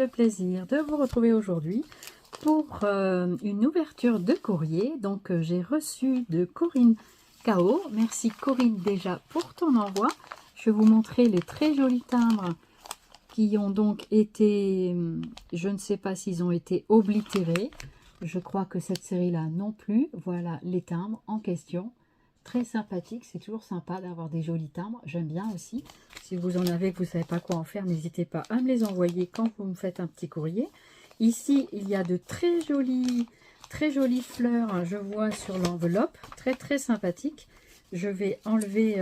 le plaisir de vous retrouver aujourd'hui pour une ouverture de courrier. Donc j'ai reçu de Corinne Kao. Merci Corinne déjà pour ton envoi. Je vais vous montrer les très jolis timbres qui ont donc été, je ne sais pas s'ils ont été oblitérés. Je crois que cette série-là non plus. Voilà les timbres en question. Très sympathique, c'est toujours sympa d'avoir des jolis timbres, j'aime bien aussi. Si vous en avez, que vous ne savez pas quoi en faire, n'hésitez pas à me les envoyer quand vous me faites un petit courrier. Ici, il y a de très jolies fleurs, je vois sur l'enveloppe, très sympathique. Je vais enlever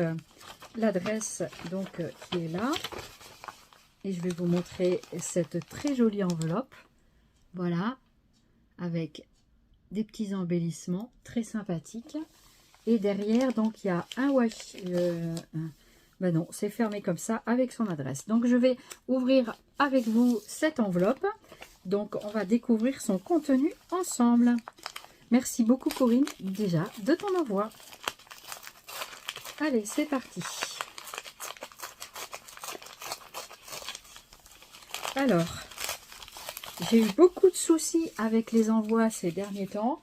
l'adresse donc qui est là. Et je vais vous montrer cette très jolie enveloppe. Voilà, avec des petits embellissements très sympathiques. Et derrière, donc, il y a un washi. Ben non, c'est fermé comme ça avec son adresse. Donc, je vais ouvrir avec vous cette enveloppe. Donc, on va découvrir son contenu ensemble. Merci beaucoup, Corinne, déjà, de ton envoi. Allez, c'est parti. Alors, j'ai eu beaucoup de soucis avec les envois ces derniers temps.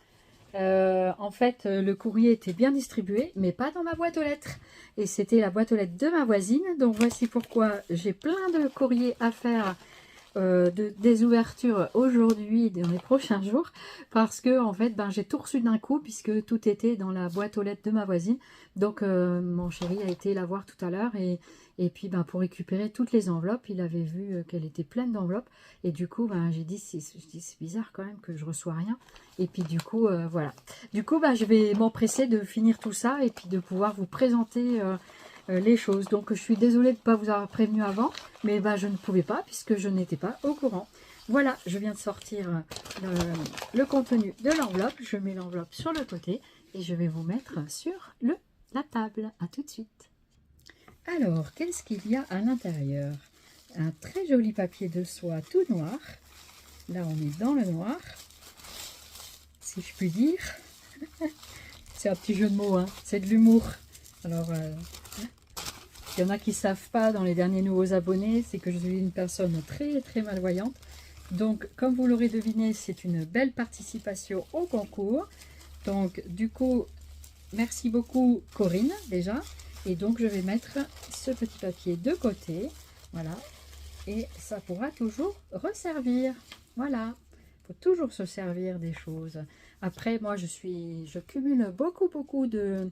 En fait, le courrier était bien distribué, mais pas dans ma boîte aux lettres. Et c'était la boîte aux lettres de ma voisine. Donc voici pourquoi j'ai plein de courriers à faire, des ouvertures aujourd'hui, dans les prochains jours. Parce que en fait, j'ai tout reçu d'un coup, puisque tout était dans la boîte aux lettres de ma voisine. Donc mon chéri a été la voir tout à l'heure. Et puis pour récupérer toutes les enveloppes, il avait vu qu'elle était pleine d'enveloppes. Et du coup, j'ai dit, c'est bizarre quand même que je reçois rien. Et puis du coup, voilà. Du coup, je vais m'empresser de finir tout ça et puis de pouvoir vous présenter les choses. Donc, je suis désolée de ne pas vous avoir prévenu avant, mais je ne pouvais pas puisque je n'étais pas au courant. Voilà, je viens de sortir le contenu de l'enveloppe. Je mets l'enveloppe sur le côté et je vais vous mettre sur la table. À tout de suite. Alors, qu'est-ce qu'il y a à l'intérieur? Un très joli papier de soie tout noir. Là, on est dans le noir, si je puis dire. C'est un petit jeu de mots, hein. C'est de l'humour. Alors, il y en a qui ne savent pas dans les derniers nouveaux abonnés, c'est que je suis une personne très malvoyante. Donc, comme vous l'aurez deviné, c'est une belle participation au concours. Donc, du coup, merci beaucoup Corinne, déjà. Et donc, je vais mettre ce petit papier de côté. Voilà. Et ça pourra toujours resservir. Voilà. Il faut toujours se servir des choses. Après, moi, je cumule beaucoup de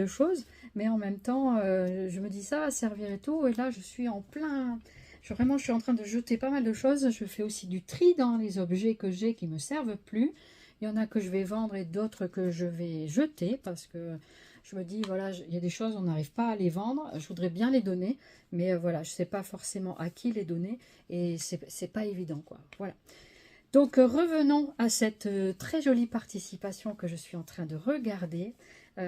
choses. Mais en même temps, je me dis ça va servir et tout. Et là, je suis en plein... je suis en train de jeter pas mal de choses. Je fais aussi du tri dans les objets que j'ai qui ne me servent plus. Il y en a que je vais vendre et d'autres que je vais jeter parce que je me dis, voilà, il y a des choses, on n'arrive pas à les vendre. Je voudrais bien les donner, mais voilà, je ne sais pas forcément à qui les donner et c'est pas évident, quoi. Voilà. Donc, revenons à cette très jolie participation que je suis en train de regarder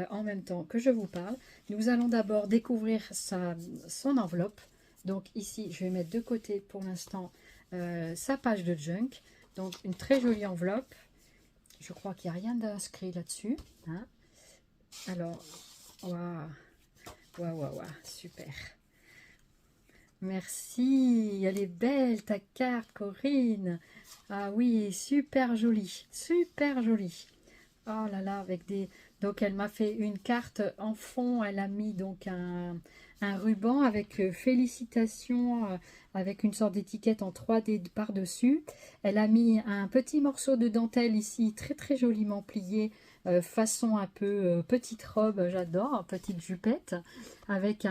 en même temps que je vous parle. Nous allons d'abord découvrir son enveloppe. Donc, ici, je vais mettre de côté pour l'instant sa page de junk. Donc, une très jolie enveloppe. Je crois qu'il n'y a rien d'inscrit là-dessus. Hein. Alors, waouh, super. Merci, elle est belle ta carte, Corinne. Ah oui, super jolie, super jolie. Oh là là, avec des... Donc, elle m'a fait une carte en fond. Elle a mis donc un ruban avec félicitations, avec une sorte d'étiquette en 3D par-dessus. Elle a mis un petit morceau de dentelle ici, très joliment plié, façon un peu petite robe, j'adore, petite jupette, avec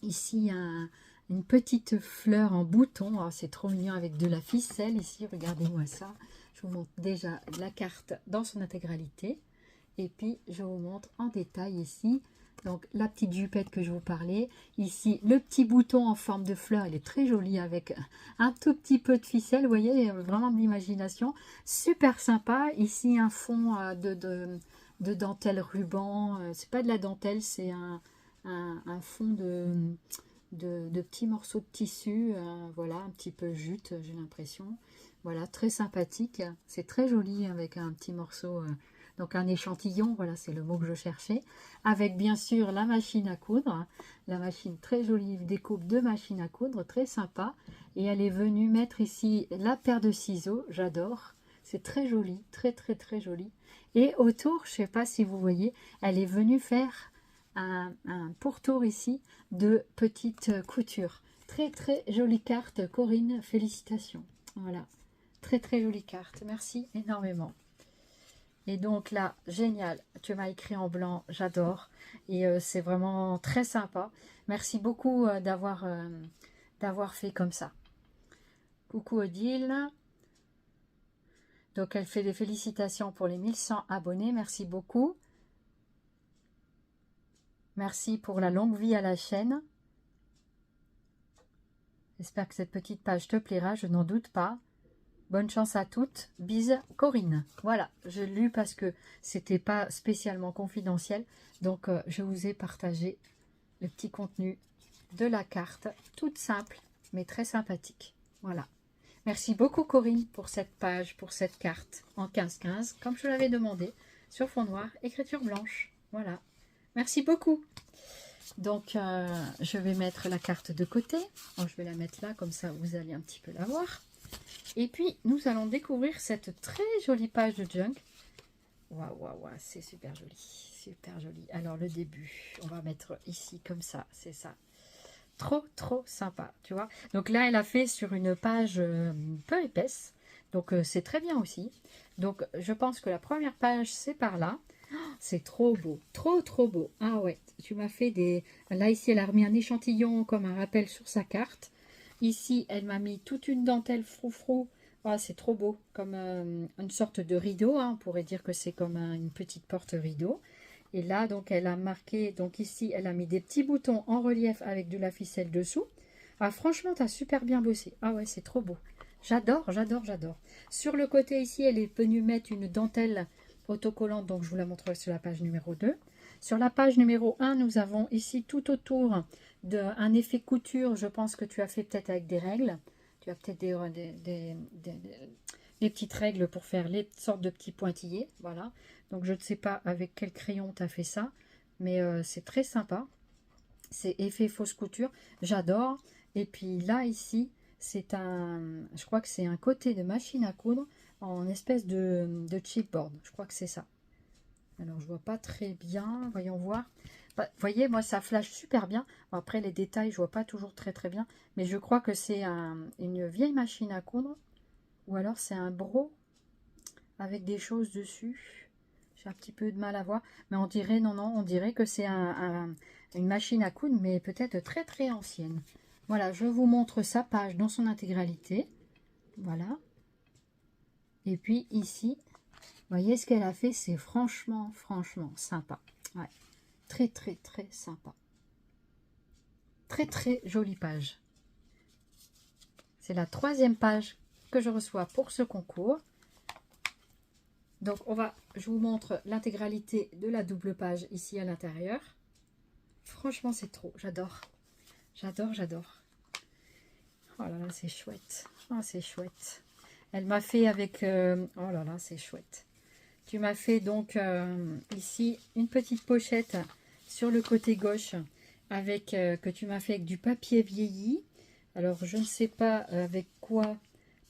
ici une petite fleur en bouton. Oh, c'est trop mignon avec de la ficelle ici, regardez-moi ça. Je vous montre déjà la carte dans son intégralité. Et puis, je vous montre en détail ici. Donc, la petite jupette que je vous parlais. Ici, le petit bouton en forme de fleur. Il est très joli avec un tout petit peu de ficelle. Vous voyez, vraiment de l'imagination. Super sympa. Ici, un fond de dentelle ruban. C'est pas de la dentelle, c'est un fond de petits morceaux de tissu. Voilà, un petit peu jute, j'ai l'impression. Voilà, très sympathique. C'est très joli avec un petit morceau Donc un échantillon, voilà, c'est le mot que je cherchais. Avec bien sûr la machine à coudre. La machine très jolie, découpe de machine à coudre, très sympa. Et elle est venue mettre ici la paire de ciseaux, j'adore. C'est très joli, très très très joli. Et autour, je ne sais pas si vous voyez, elle est venue faire un pourtour ici de petites coutures. Très très jolie carte, Corinne, félicitations. Voilà, très très jolie carte, merci énormément. Et donc là, génial, tu m'as écrit en blanc, j'adore. Et c'est vraiment très sympa. Merci beaucoup d'avoir fait comme ça. Coucou Odile. Donc elle fait des félicitations pour les 1100 abonnés, merci beaucoup. Merci pour la longue vie à la chaîne. J'espère que cette petite page te plaira, je n'en doute pas. Bonne chance à toutes. Bise, Corinne. Voilà, je l'ai lu parce que c'était pas spécialement confidentiel. Donc, je vous ai partagé le petit contenu de la carte. Toute simple, mais très sympathique. Voilà. Merci beaucoup, Corinne, pour cette page, pour cette carte en 15-15, comme je l'avais demandé, sur fond noir, écriture blanche. Voilà. Merci beaucoup. Donc, je vais mettre la carte de côté. Je vais la mettre là, comme ça, vous allez un petit peu la voir. Et puis, nous allons découvrir cette très jolie page de Junk. Waouh, waouh, waouh, c'est super joli. Super joli. Alors, le début, on va mettre ici, comme ça, c'est ça. Trop, trop sympa, tu vois. Donc là, elle a fait sur une page peu épaisse. Donc, c'est très bien aussi. Donc, je pense que la première page, c'est par là. C'est trop beau, trop trop beau. Ah ouais, tu m'as fait des... Là, ici, elle a remis un échantillon comme un rappel sur sa carte. Ici, elle m'a mis toute une dentelle froufrou. Ah, c'est trop beau, comme une sorte de rideau. Hein. On pourrait dire que c'est comme une petite porte rideau. Et là, donc, elle a marqué... Donc ici, elle a mis des petits boutons en relief avec de la ficelle dessous. Ah, franchement, tu as super bien bossé. Ah ouais, c'est trop beau. J'adore, j'adore, j'adore. Sur le côté ici, elle est venue mettre une dentelle autocollante. Donc, je vous la montrerai sur la page numéro 2. Sur la page numéro 1, nous avons ici tout autour un effet couture. Je pense que tu as fait peut-être avec des règles. Tu as peut-être des petites règles pour faire les sortes de petits pointillés. Voilà. Donc, je ne sais pas avec quel crayon tu as fait ça. Mais c'est très sympa. C'est effet fausse couture. J'adore. Et puis là, ici, c'est je crois que c'est un côté de machine à coudre en espèce de chipboard. Je crois que c'est ça. Alors, je vois pas très bien. Voyons voir. Bah, vous voyez, moi, ça flash super bien. Bon, après, les détails, je vois pas toujours très très bien. Mais je crois que c'est une vieille machine à coudre. Ou alors, c'est un bro avec des choses dessus. J'ai un petit peu de mal à voir. Mais on dirait, non, non, on dirait que c'est une machine à coudre, mais peut-être très très ancienne. Voilà, je vous montre sa page dans son intégralité. Voilà. Et puis ici, vous voyez ce qu'elle a fait, c'est franchement, franchement sympa. Ouais. Très, très, très sympa. Très, très jolie page. C'est la 3e page que je reçois pour ce concours. Donc, je vous montre l'intégralité de la double page ici à l'intérieur. Franchement, c'est trop. J'adore. J'adore, j'adore. Oh là là, c'est chouette. Oh, c'est chouette. Elle m'a fait avec... oh là là, c'est chouette. Tu m'as fait donc ici une petite pochette sur le côté gauche avec que tu m'as fait avec du papier vieilli. Alors je ne sais pas avec quoi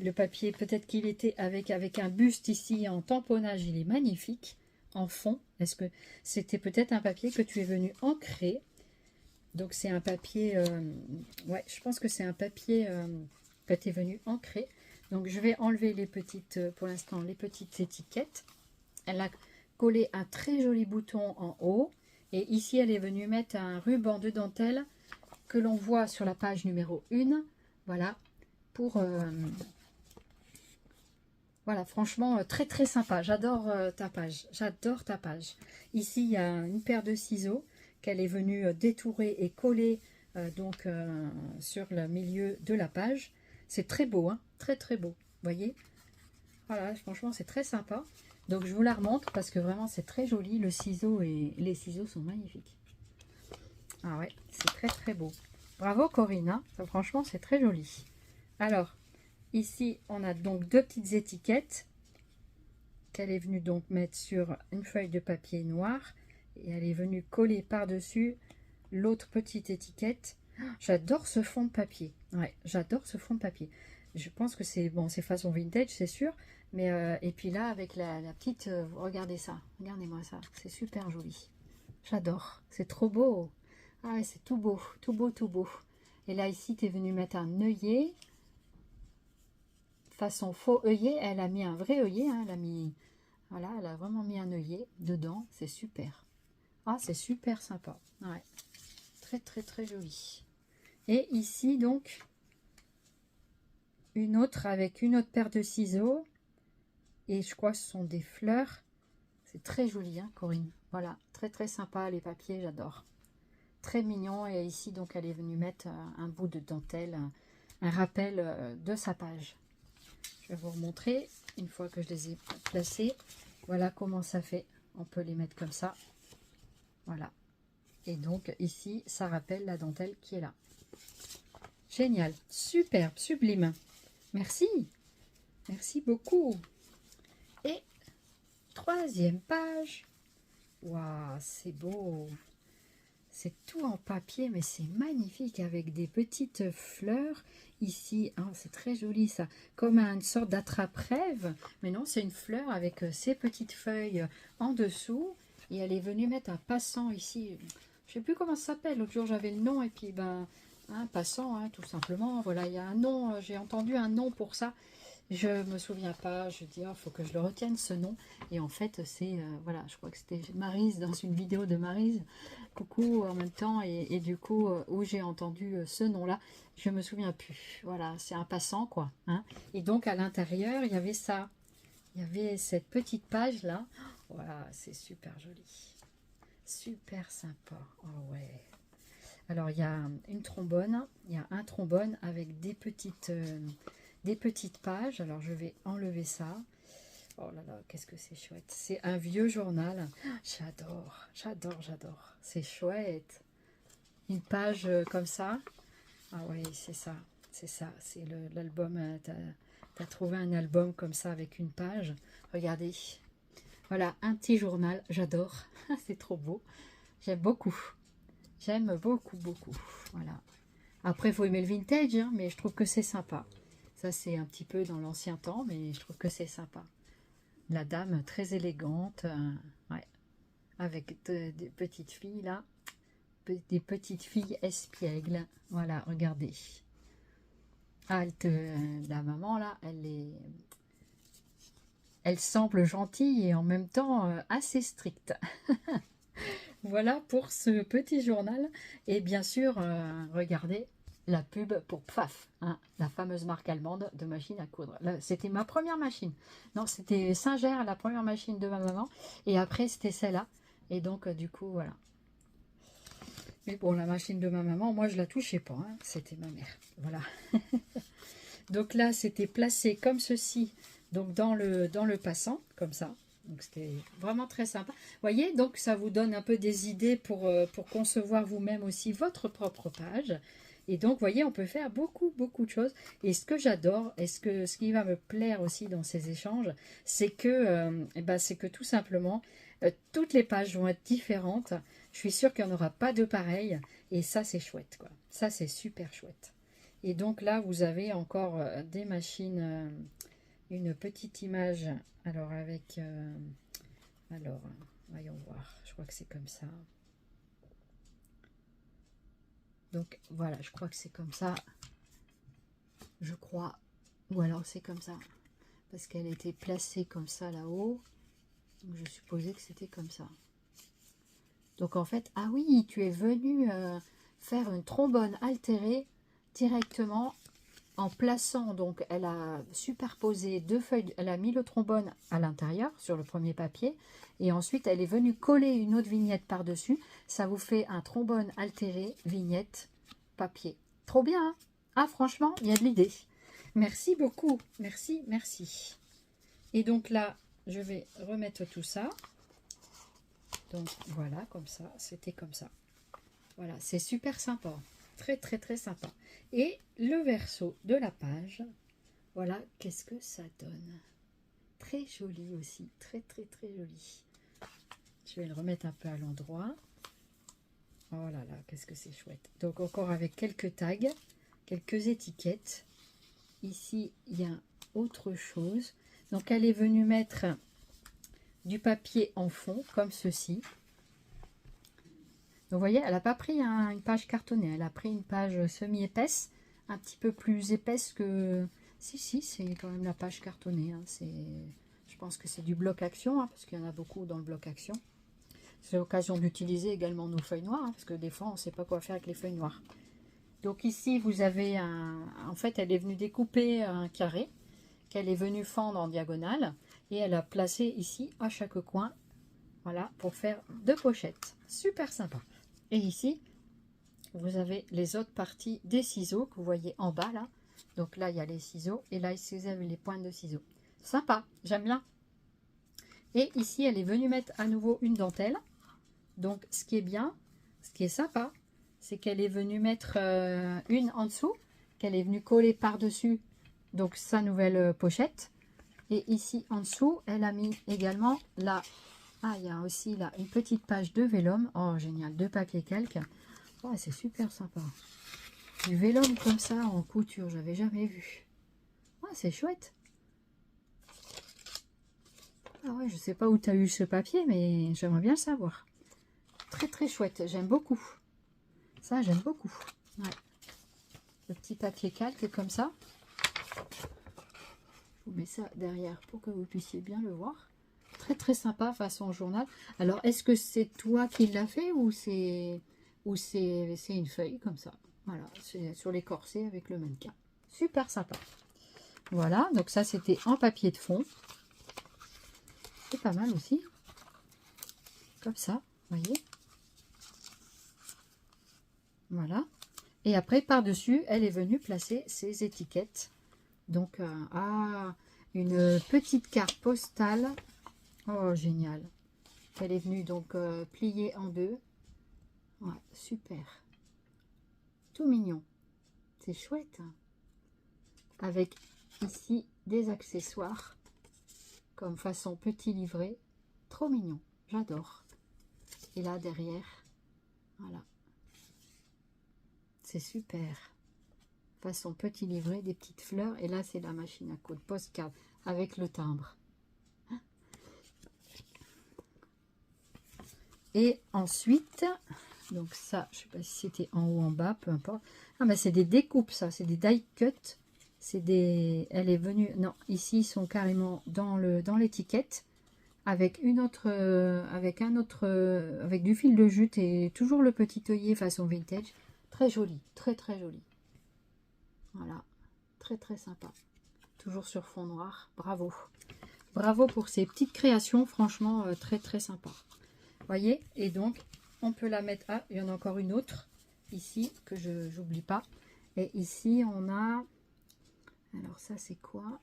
le papier, peut-être qu'il était avec un buste ici en tamponnage, il est magnifique en fond. Est-ce que c'était peut-être un papier que tu es venu ancrer? Donc c'est un papier, ouais, je pense que c'est un papier que tu es venu ancrer. Donc je vais enlever les petites, pour l'instant, les petites étiquettes. Elle a collé un très joli bouton en haut. Et ici, elle est venue mettre un ruban de dentelle que l'on voit sur la page numéro 1. Voilà. Voilà, franchement, très très sympa. J'adore ta page. J'adore ta page. Ici, il y a une paire de ciseaux qu'elle est venue détourer et coller sur le milieu de la page. C'est très beau, hein, très très beau. Vous voyez? Voilà, franchement, c'est très sympa. Donc, je vous la remontre parce que vraiment, c'est très joli. Le ciseau et les ciseaux sont magnifiques. Ah ouais, c'est très, très beau. Bravo, Corinne. Hein, ça, franchement, c'est très joli. Alors, ici, on a donc 2 petites étiquettes qu'elle est venue donc mettre sur une feuille de papier noir et elle est venue coller par-dessus l'autre petite étiquette. J'adore ce fond de papier. Ouais, j'adore ce fond de papier. Je pense que c'est bon, c'est façon vintage, c'est sûr. Mais et puis là, avec la petite, regardez ça. Regardez-moi ça. C'est super joli. J'adore. C'est trop beau. Ah ouais, c'est tout beau, tout beau, tout beau. Et là, ici, tu es venu mettre un œillet. Façon faux œillet. Elle a mis un vrai œillet. Hein, elle a mis, voilà, elle a vraiment mis un œillet dedans. C'est super. Ah, c'est super sympa. Ouais. Très, très, très joli. Et ici, donc, une autre avec une autre paire de ciseaux. Et je crois que ce sont des fleurs. C'est très joli, hein, Corinne. Voilà, très, très sympa, les papiers, j'adore. Très mignon. Et ici, donc, elle est venue mettre un bout de dentelle, un rappel de sa page. Je vais vous remontrer une fois que je les ai placés. Voilà comment ça fait. On peut les mettre comme ça. Voilà. Et donc, ici, ça rappelle la dentelle qui est là. Génial. Superbe, sublime. Merci. Merci beaucoup. Et troisième page. Waouh, c'est beau. C'est tout en papier, mais c'est magnifique avec des petites fleurs ici. Hein, c'est très joli ça, comme une sorte d'attrape-rêve. Mais non, c'est une fleur avec ces petites feuilles en dessous. Et elle est venue mettre un passant ici. Je ne sais plus comment ça s'appelle. L'autre jour, j'avais le nom et puis ben un passant, hein, tout simplement. Voilà, il y a un nom. J'ai entendu un nom pour ça. Je me souviens pas, je dis, il faut que je le retienne ce nom. Et en fait, c'est, voilà, je crois que c'était Maryse, dans une vidéo de Maryse, coucou en même temps, et du coup, où j'ai entendu ce nom-là, je me souviens plus. Voilà, c'est un passant, quoi. Hein. Et donc, à l'intérieur, il y avait ça. Il y avait cette petite page-là. Voilà, c'est super joli. Super sympa. Oh ouais. Alors, il y a une trombone, il y a un trombone avec des petites pages. Alors, je vais enlever ça. Oh là là, qu'est-ce que c'est chouette. C'est un vieux journal. J'adore, j'adore, j'adore. C'est chouette. Une page comme ça. Ah oui, c'est ça. C'est ça. C'est l'album. Tu as trouvé un album comme ça avec une page. Regardez. Voilà, un petit journal. J'adore. C'est trop beau. J'aime beaucoup. J'aime beaucoup, beaucoup. Voilà. Après, il faut aimer le vintage, hein, mais je trouve que c'est sympa. Ça, c'est un petit peu dans l'ancien temps, mais je trouve que c'est sympa. La dame très élégante, ouais, avec des petites filles, là. Des petites filles espiègles. Voilà, regardez. Ah, la maman, là, elle semble gentille et en même temps assez stricte. Voilà pour ce petit journal. Et bien sûr, regardez la pub pour Pfaff, hein, la fameuse marque allemande de machine à coudre. C'était ma première machine. Non, c'était Singer, la première machine de ma maman. Et après, c'était celle-là. Et donc, du coup, voilà. Mais bon, la machine de ma maman, moi, je la touchais pas. Hein, c'était ma mère. Voilà. Donc là, c'était placé comme ceci, donc dans le passant, comme ça. Donc c'était vraiment très sympa. Vous voyez, donc ça vous donne un peu des idées pour concevoir vous-même aussi votre propre page. Et donc, vous voyez, on peut faire beaucoup, beaucoup de choses. Et ce que j'adore, et ce qui va me plaire aussi dans ces échanges, c'est que tout simplement, toutes les pages vont être différentes. Je suis sûre qu'il n'y en aura pas de pareilles. Et ça, c'est chouette, quoi. Ça, c'est super chouette. Et donc là, vous avez encore des machines, une petite image. Alors avec, voyons voir. Je crois que c'est comme ça. Donc voilà, je crois que c'est comme ça. Je crois. Ou alors c'est comme ça. Parce qu'elle était placée comme ça là-haut. Donc je supposais que c'était comme ça. Donc en fait, ah oui, tu es venu faire une trombone altérée directement. En plaçant, donc, elle a superposé deux feuilles, elle a mis le trombone à l'intérieur, sur le premier papier, et ensuite, elle est venue coller une autre vignette par-dessus. Ça vous fait un trombone altéré, vignette, papier. Trop bien, hein? Ah, franchement, il y a de l'idée. Merci beaucoup. Merci, merci. Et donc là, je vais remettre tout ça. Donc, voilà, comme ça. C'était comme ça. Voilà, c'est super sympa. Très, très, très sympa. Et le verso de la page, voilà, qu'est-ce que ça donne. Très joli aussi, très joli. Je vais le remettre un peu à l'endroit. Oh là là, qu'est-ce que c'est chouette. Donc encore avec quelques tags, quelques étiquettes. Ici, il y a autre chose. Donc elle est venue mettre du papier en fond, comme ceci. Donc vous voyez, elle n'a pas pris une page cartonnée, elle a pris une page semi-épaisse, un petit peu plus épaisse que... Si, c'est quand même la page cartonnée. Hein. Je pense que c'est du bloc action, hein, parce qu'il y en a beaucoup dans le bloc action. C'est l'occasion d'utiliser également nos feuilles noires, hein, parce que des fois, on ne sait pas quoi faire avec les feuilles noires. Donc ici, vous avez en fait, elle est venue découper un carré qu'elle est venue fendre en diagonale. Et elle a placé ici, à chaque coin, voilà, pour faire 2 pochettes. Super sympa. Et ici, vous avez les autres parties des ciseaux que vous voyez en bas, là. Donc là, il y a les ciseaux. Et là, ici, vous avez les pointes de ciseaux. Sympa, j'aime bien. Et ici, elle est venue mettre à nouveau une dentelle. Donc, ce qui est bien, ce qui est sympa, c'est qu'elle est venue mettre une en dessous, qu'elle est venue coller par-dessus, donc sa nouvelle pochette. Et ici, en dessous, elle a mis également la... Ah, il y a aussi là une petite page de vélum. Oh, génial, de papier calque. Oh, c'est super sympa. Du vélum comme ça en couture, j'avais jamais vu. Oh, c'est chouette. Ah ouais, je sais pas où tu as eu ce papier, mais j'aimerais bien le savoir. Très chouette, j'aime beaucoup. Ça, j'aime beaucoup. Ouais. Le petit papier calque comme ça. Je vous mets ça derrière pour que vous puissiez bien le voir. Très sympa façon journal. Alors, est-ce que c'est toi qui l'as fait ou c'est une feuille comme ça? Voilà, c'est sur les corsets avec le mannequin. Super sympa. Voilà, donc ça c'était en papier de fond. C'est pas mal aussi. Comme ça, vous voyez. Voilà. Et après, par-dessus, elle est venue placer ses étiquettes. Donc, une petite carte postale. Oh, génial. Elle est venue donc plier en 2. Ouais, super. Tout mignon. C'est chouette. Hein. Avec ici des accessoires. Comme façon petit livret. Trop mignon. J'adore. Et là, derrière, voilà. C'est super. Façon petit livret, des petites fleurs. Et là, c'est la machine à coudre postcard avec le timbre. Et ensuite, donc ça, je sais pas si c'était en haut, en bas, peu importe. Ah, mais c'est des découpes, ça. C'est des die cut. C'est des... Elle est venue... Non, ici, ils sont carrément dans l'étiquette. Avec une autre... avec un autre... avec du fil de jute et toujours le petit œillet façon vintage. Très joli. Très joli. Voilà. Très sympa. Toujours sur fond noir. Bravo. Bravo pour ces petites créations. Franchement, très sympa. Voyez, et donc on peut la mettre. Ah, il y en a encore une autre ici que je n'oublie pas. Et ici on a, alors ça c'est quoi?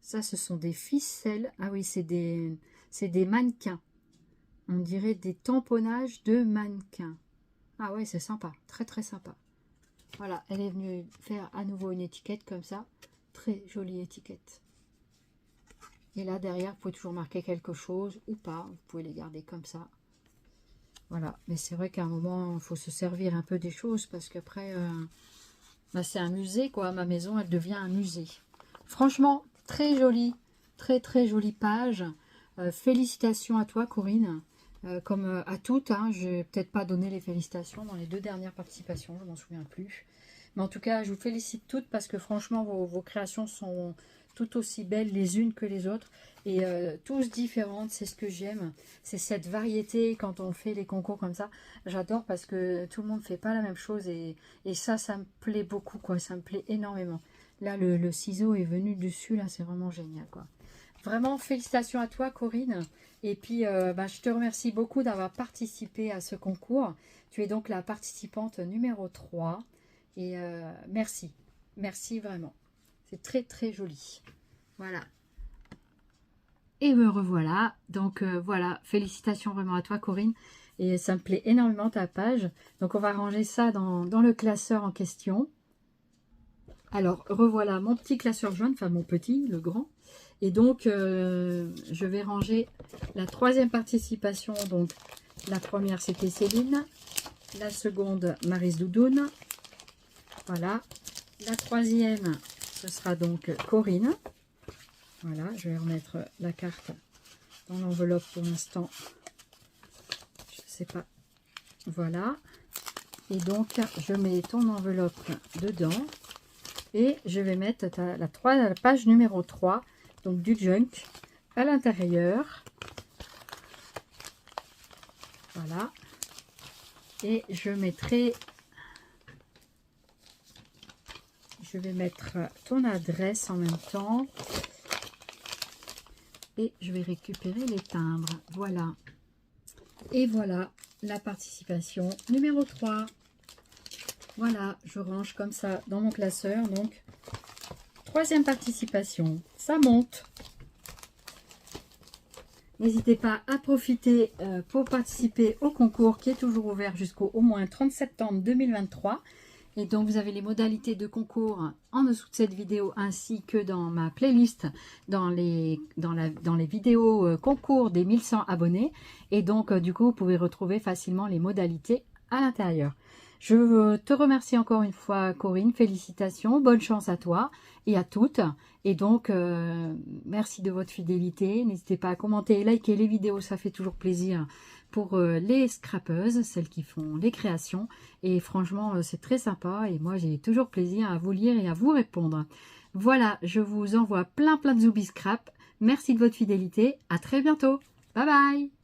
Ça, ce sont des ficelles. Ah oui, c'est des mannequins. On dirait des tamponnages de mannequins. Ah ouais, c'est sympa, très sympa. Voilà, elle est venue faire à nouveau une étiquette comme ça. Très jolie étiquette. Et là, derrière, vous pouvez toujours marquer quelque chose ou pas. Vous pouvez les garder comme ça. Voilà. Mais c'est vrai qu'à un moment, il faut se servir un peu des choses parce qu'après, bah, c'est un musée, quoi. Ma maison, elle devient un musée. Franchement, très jolie. Très jolie page. Félicitations à toi, Corinne. Comme à toutes. Hein, je n'ai peut-être pas donné les félicitations dans les 2 dernières participations. Je ne m'en souviens plus. Mais en tout cas, je vous félicite toutes parce que franchement, vos créations sont tout aussi belles les unes que les autres et tous différentes. C'est ce que j'aime, c'est cette variété quand on fait les concours comme ça. J'adore parce que tout le monde ne fait pas la même chose et ça me plaît beaucoup, quoi. Ça me plaît énormément. Là, le ciseau est venu dessus, là, c'est vraiment génial, quoi. Vraiment, félicitations à toi, Corinne. Et puis, je te remercie beaucoup d'avoir participé à ce concours. Tu es donc la participante numéro 3. Et merci. Merci vraiment. C'est très joli. Voilà. Et me revoilà. Donc, voilà. Félicitations vraiment à toi, Corinne. Et ça me plaît énormément ta page. Donc, on va ranger ça dans le classeur en question. Alors, revoilà mon petit classeur jaune, enfin mon petit, le grand. Et donc, je vais ranger la 3e participation. Donc, la première, c'était Céline. La seconde, Maryse Doudoune. Voilà. La 3e, ce sera donc Corinne. Voilà, je vais remettre la carte dans l'enveloppe pour l'instant. Je ne sais pas. Voilà. Et donc, je mets ton enveloppe dedans. Et je vais mettre la page numéro 3, donc du junk, à l'intérieur. Voilà. Et je mettrai... Je vais mettre ton adresse en même temps. Et je vais récupérer les timbres. Voilà. Et voilà la participation numéro 3. Voilà, je range comme ça dans mon classeur. Donc, 3e participation. Ça monte. N'hésitez pas à profiter pour participer au concours qui est toujours ouvert jusqu'au au moins 30 septembre 2023. Et donc, vous avez les modalités de concours en dessous de cette vidéo, ainsi que dans ma playlist, dans les vidéos concours des 1100 abonnés. Et donc, du coup, vous pouvez retrouver facilement les modalités à l'intérieur. Je te remercie encore une fois, Corinne. Félicitations, bonne chance à toi et à toutes. Et donc, merci de votre fidélité. N'hésitez pas à commenter et liker les vidéos, ça fait toujours plaisir pour les scrapeuses, celles qui font les créations. Et franchement, c'est très sympa et moi, j'ai toujours plaisir à vous lire et à vous répondre. Voilà, je vous envoie plein de zoubi scrap. Merci de votre fidélité. À très bientôt. Bye bye.